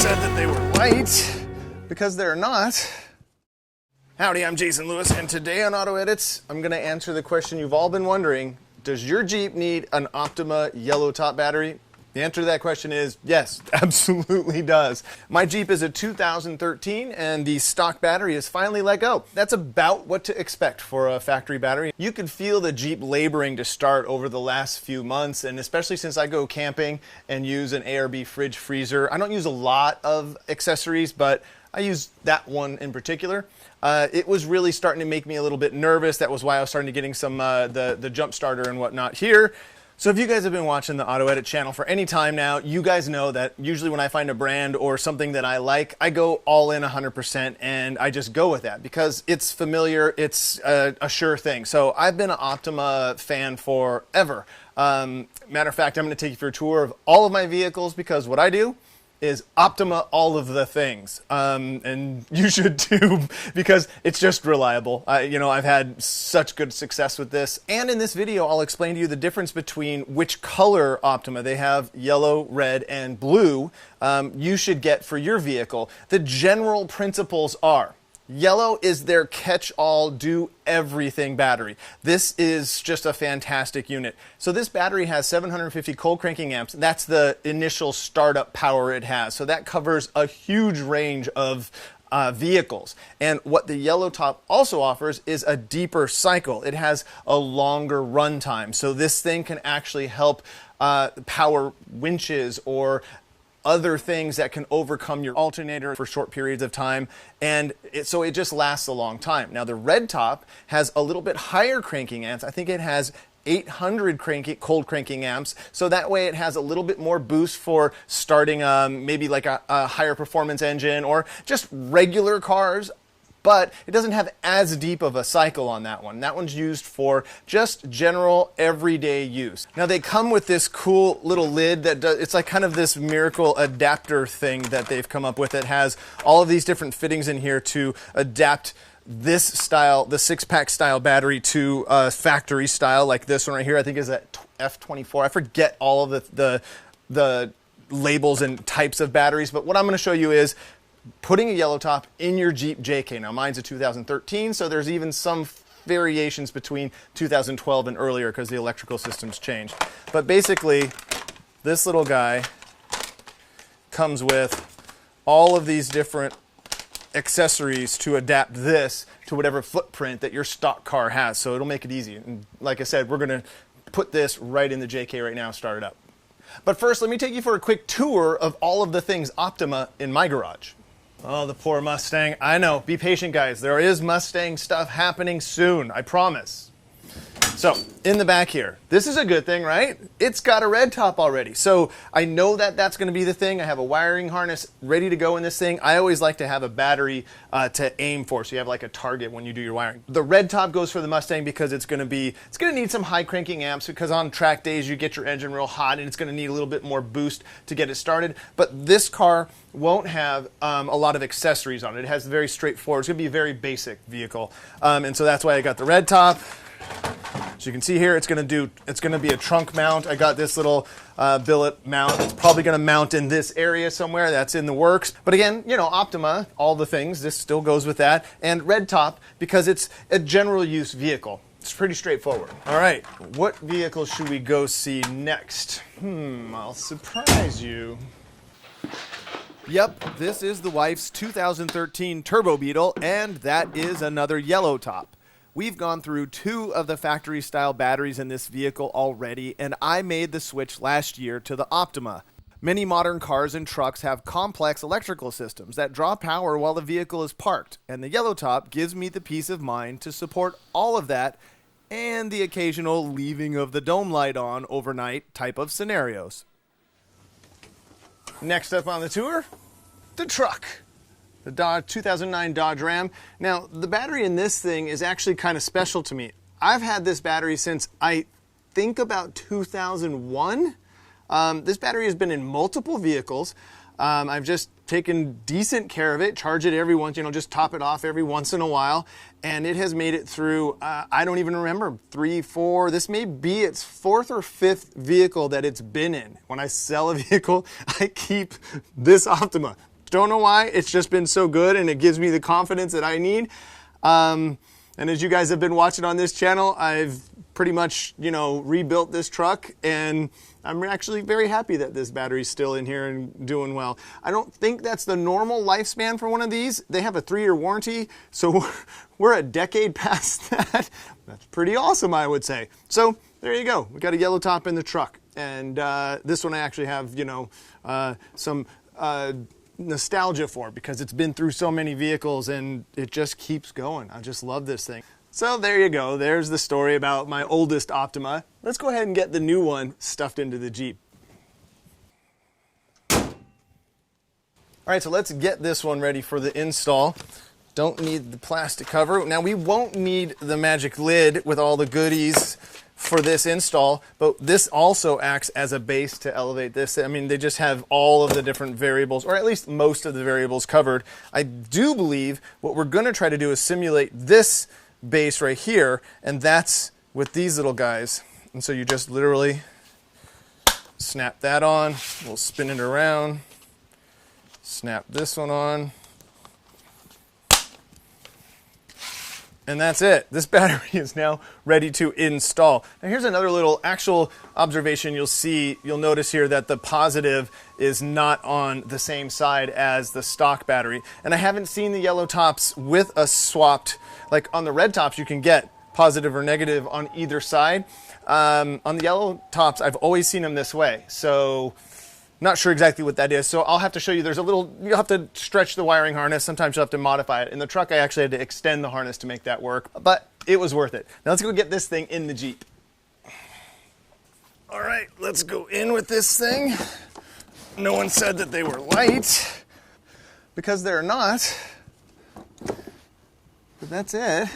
said that they were light, because they're not. Howdy, I'm Jason Lewis, and today on AutoEdits, I'm going to answer the question you've all been wondering. Does your Jeep need an Optima Yellow Top Battery? The answer to that question is yes, absolutely does. My Jeep is a 2013 and the stock battery is finally let go. That's about what to expect for a factory battery. You can feel the Jeep laboring to start over the last few months, and especially since I go camping and use an ARB fridge freezer. I don't use a lot of accessories, but I use that one in particular. It was really starting to make me a little bit nervous. That was why I was starting to getting some the jump starter and whatnot here. So if you guys have been watching the AutoEdit channel for any time now, you guys know that usually when I find a brand or something that I like, I go all in 100% and I just go with that because it's familiar, it's a sure thing. So I've been an Optima fan forever. Matter of fact, I'm going to take you for a tour of all of my vehicles because what I do is Optima all of the things, and you should too because it's just reliable. I've had such good success with this, and in this video I'll explain to you the difference between which color Optima, they have yellow, red, and blue, you should get for your vehicle. The general principles are: yellow is their catch-all, do-everything battery. This is just a fantastic unit. So this battery has 750 cold cranking amps. That's the initial startup power it has. So that covers a huge range of vehicles. And what the Yellow Top also offers is a deeper cycle. It has a longer run time. So this thing can actually help power winches or other things that can overcome your alternator for short periods of time, and so it just lasts a long time. Now the REDTOP has a little bit higher cranking amps. I think it has 800 cold cranking amps, so that way it has a little bit more boost for starting maybe like a higher performance engine or just regular cars. But it doesn't have as deep of a cycle on that one. That one's used for just general everyday use. Now they come with this cool little lid that it's like kind of this miracle adapter thing that they've come up with. It has all of these different fittings in here to adapt this style, the 6-pack style battery, to factory style, like this one right here. I think is a F24. I forget all of the labels and types of batteries, but what I'm going to show you is putting a Yellow Top in your Jeep JK. Now mine's a 2013, so there's even some variations between 2012 and earlier because the electrical systems changed. But basically, this little guy comes with all of these different accessories to adapt this to whatever footprint that your stock car has. So it'll make it easy. And like I said, we're going to put this right in the JK right now, start it up. But first, let me take you for a quick tour of all of the things Optima in my garage. Oh, the poor Mustang. I know. Be patient, guys. There is Mustang stuff happening soon. I promise. So, in the back here, this is a good thing, right? It's got a REDTOP already. So, I know that that's going to be the thing. I have a wiring harness ready to go in this thing. I always like to have a battery to aim for, so you have like a target when you do your wiring. The REDTOP goes for the Mustang because it's going to need some high cranking amps because on track days you get your engine real hot and it's going to need a little bit more boost to get it started. But this car won't have a lot of accessories on it. It has very straightforward. It's going to be a very basic vehicle. And so that's why I got the REDTOP. So you can see here, it's going to be a trunk mount. I got this little billet mount. It's probably going to mount in this area somewhere. That's in the works. But again, you know, Optima, all the things, this still goes with that. And REDTOP, because it's a general use vehicle. It's pretty straightforward. All right, what vehicle should we go see next? I'll surprise you. Yep, this is the wife's 2013 Turbo Beetle, and that is another Yellow Top. We've gone through 2 of the factory-style batteries in this vehicle already, and I made the switch last year to the Optima. Many modern cars and trucks have complex electrical systems that draw power while the vehicle is parked, and the Yellow Top gives me the peace of mind to support all of that and the occasional leaving of the dome light on overnight type of scenarios. Next up on the tour, the truck. The 2009 Dodge Ram. Now, the battery in this thing is actually kind of special to me. I've had this battery since I think about 2001. This battery has been in multiple vehicles. I've just taken decent care of it, charge it every once, just top it off every once in a while. And it has made it through, I don't even remember, 3, 4, this may be its 4th or 5th vehicle that it's been in. When I sell a vehicle, I keep this Optima. Don't know why. It's just been so good, and it gives me the confidence that I need. And as you guys have been watching on this channel, I've pretty much, rebuilt this truck, and I'm actually very happy that this battery's still in here and doing well. I don't think that's the normal lifespan for one of these. They have a 3-year warranty, so we're a decade past that. That's pretty awesome, I would say. So there you go. We got a yellow top in the truck, and this one I actually have, some nostalgia for, because it's been through so many vehicles and it just keeps going. I just love this thing. So there you go. There's the story about my oldest Optima. Let's go ahead and get the new one stuffed into the Jeep. All right, so let's get this one ready for the install. Don't need the plastic cover. Now, we won't need the magic lid with all the goodies for this install, but this also acts as a base to elevate this. I mean, they just have all of the different variables, or at least most of the variables covered. I do believe what we're going to try to do is simulate this base right here, and that's with these little guys. And so you just literally snap that on, we'll spin it around, snap this one on, and that's it. This battery is now ready to install. Now here's another little actual observation you'll notice here, that the positive is not on the same side as the stock battery. And I haven't seen the yellow tops with a swapped, like on the red tops you can get positive or negative on either side. On the yellow tops I've always seen them this way. So not sure exactly what that is, so I'll have to show you. You'll have to stretch the wiring harness. Sometimes you'll have to modify it. In the truck, I actually had to extend the harness to make that work, but it was worth it. Now let's go get this thing in the Jeep. All right, let's go in with this thing. No one said that they were light, because they're not, but that's it.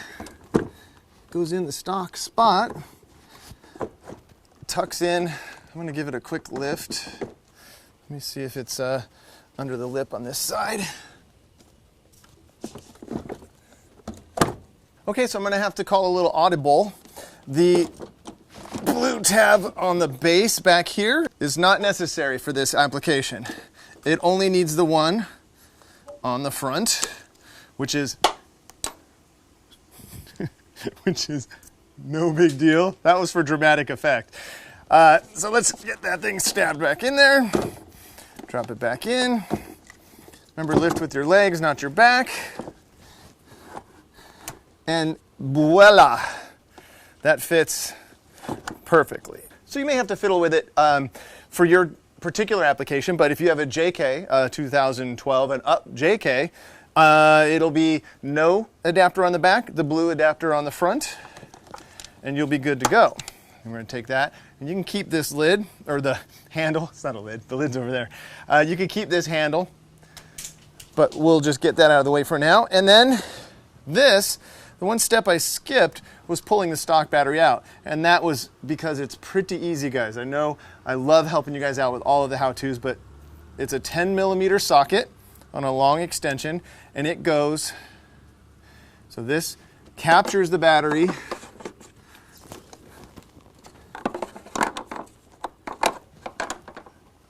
Goes in the stock spot, tucks in. I'm gonna give it a quick lift. Let me see if it's under the lip on this side. Okay, so I'm going to have to call a little audible. The blue tab on the base back here is not necessary for this application. It only needs the one on the front, which is no big deal. That was for dramatic effect. So let's get that thing stabbed back in there. Drop it back in. Remember, lift with your legs, not your back. And voila, that fits perfectly. So you may have to fiddle with it for your particular application, but if you have a JK, 2012 and up JK, it'll be no adapter on the back, the blue adapter on the front, and you'll be good to go. And we're going to take that, and you can keep this lid, or the handle. It's not a lid, the lid's over there. You can keep this handle, but we'll just get that out of the way for now. And then this, the one step I skipped was pulling the stock battery out, and that was because it's pretty easy, guys. I know I love helping you guys out with all of the how-tos, but it's a 10mm socket on a long extension, and it goes, so this captures the battery.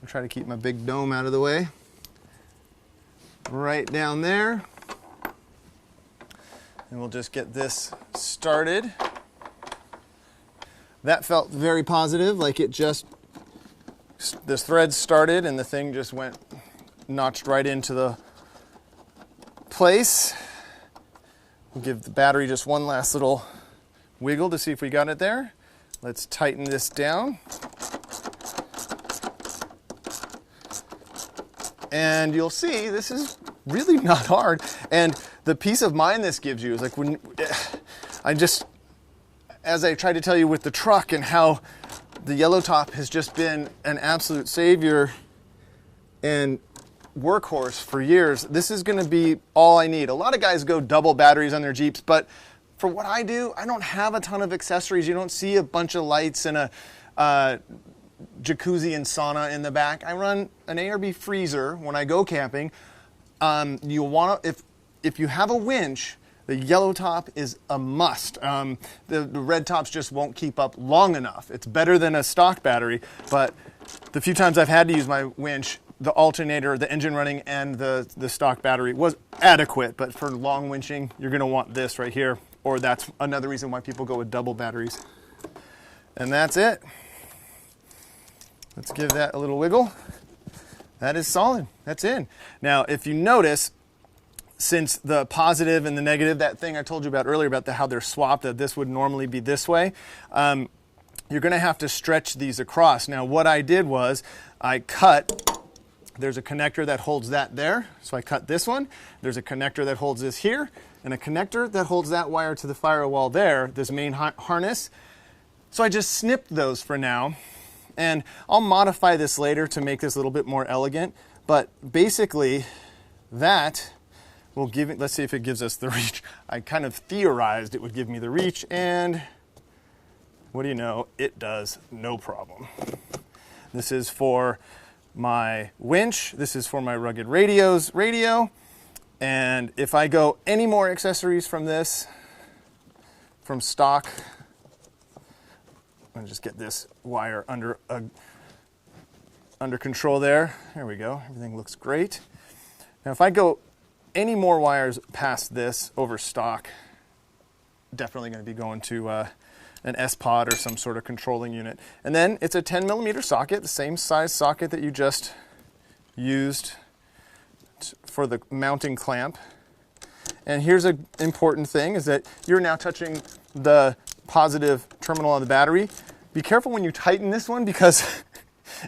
Try to keep my big dome out of the way. Right down there. And we'll just get this started. That felt very positive, like it just, this thread started and the thing just notched right into the place. We'll give the battery just one last little wiggle to see if we got it there. Let's tighten this down. And you'll see this is really not hard. And the peace of mind this gives you is like when as I tried to tell you with the truck and how the yellow top has just been an absolute savior and workhorse for years, this is going to be all I need. A lot of guys go double batteries on their Jeeps, but for what I do, I don't have a ton of accessories. You don't see a bunch of lights and a jacuzzi and sauna in the back. I run an ARB freezer when I go camping. You want to, if you have a winch, the yellow top is a must. The red tops just won't keep up long enough. It's better than a stock battery, but the few times I've had to use my winch, the alternator, the engine running, and the stock battery was adequate. But for long winching, you're going to want this right here, or that's another reason why people go with double batteries. And that's it. Let's give that a little wiggle. That is solid. That's in. Now, if you notice, since the positive and the negative, that thing I told you about earlier about how they're swapped, that this would normally be this way, you're going to have to stretch these across. Now, what I did was I cut, there's a connector that holds that there, so I cut this one. There's a connector that holds this here, and a connector that holds that wire to the firewall there, this main harness. So I just snipped those for now, and I'll modify this later to make this a little bit more elegant, but basically that will give it, let's see if it gives us the reach. I kind of theorized it would give me the reach, and what do you know, it does, no problem. This is for my winch, this is for my rugged radio, and if I go any more accessories from this, from stock, I'm gonna just get this wire under control there. There we go, everything looks great. Now if I go any more wires past this over stock, definitely going to be going to an S-Pod or some sort of controlling unit. And then it's a 10mm socket, the same size socket that you just used for the mounting clamp. And here's an important thing, is that you're now touching the positive terminal on the battery. Be careful when you tighten this one, because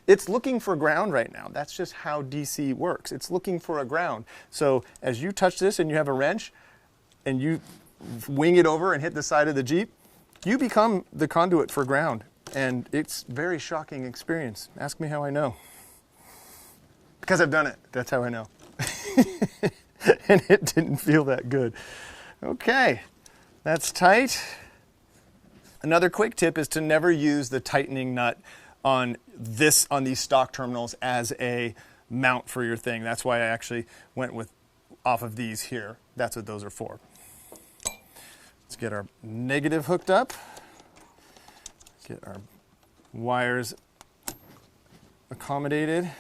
it's looking for ground right now. That's just how DC works. It's looking for a ground. So as you touch this and you have a wrench and you wing it over and hit the side of the Jeep, you become the conduit for ground. And it's a very shocking experience. Ask me how I know. Because I've done it. That's how I know. And it didn't feel that good. Okay, that's tight. Another quick tip is to never use the tightening nut on these stock terminals as a mount for your thing. That's why I actually went with off of these here. That's what those are for. Let's get our negative hooked up. Get our wires accommodated.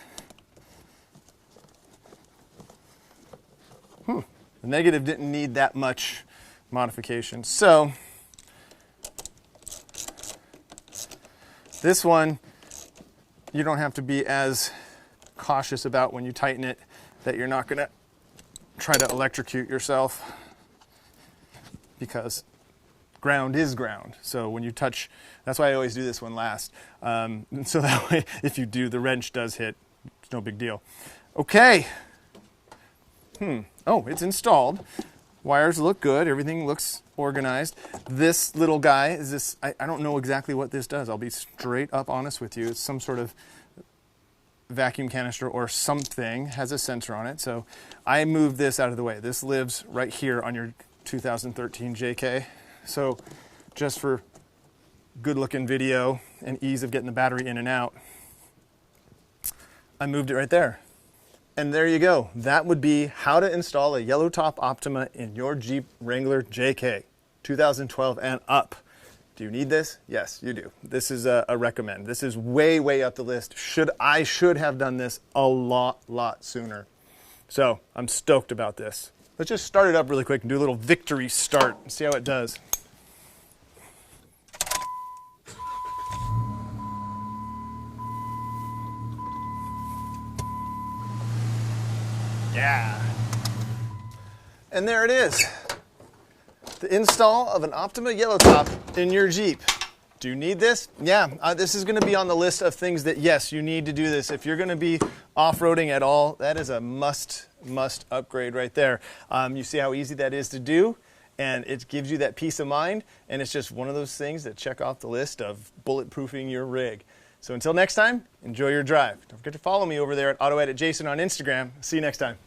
The negative didn't need that much modification. So this one, you don't have to be as cautious about when you tighten it, that you're not going to try to electrocute yourself, because ground is ground. So when you touch, that's why I always do this one last. So that way, if you do, the wrench does hit, it's no big deal. Okay. Oh, it's installed. Wires look good. Everything looks organized. This little guy is this, I don't know exactly what this does. I'll be straight up honest with you. It's some sort of vacuum canister or something, has a sensor on it. So I moved this out of the way. This lives right here on your 2013 JK. So just for good looking video and ease of getting the battery in and out, I moved it right there. And there you go. That would be how to install a YELLOWTOP Optima in your Jeep Wrangler JK 2012 and up. Do you need this? Yes, you do. This is a recommend. This is way, way up the list. I should have done this a lot sooner. So I'm stoked about this. Let's just start it up really quick and do a little victory start and see how it does. Yeah. And there it is. The install of an Optima YELLOWTOP in your Jeep. Do you need this? Yeah, this is going to be on the list of things that, yes, you need to do this. If you're going to be off-roading at all, that is a must upgrade right there. You see how easy that is to do, and it gives you that peace of mind, and it's just one of those things that check off the list of bulletproofing your rig. So until next time, enjoy your drive. Don't forget to follow me over there at AutoEdit Jason on Instagram. See you next time.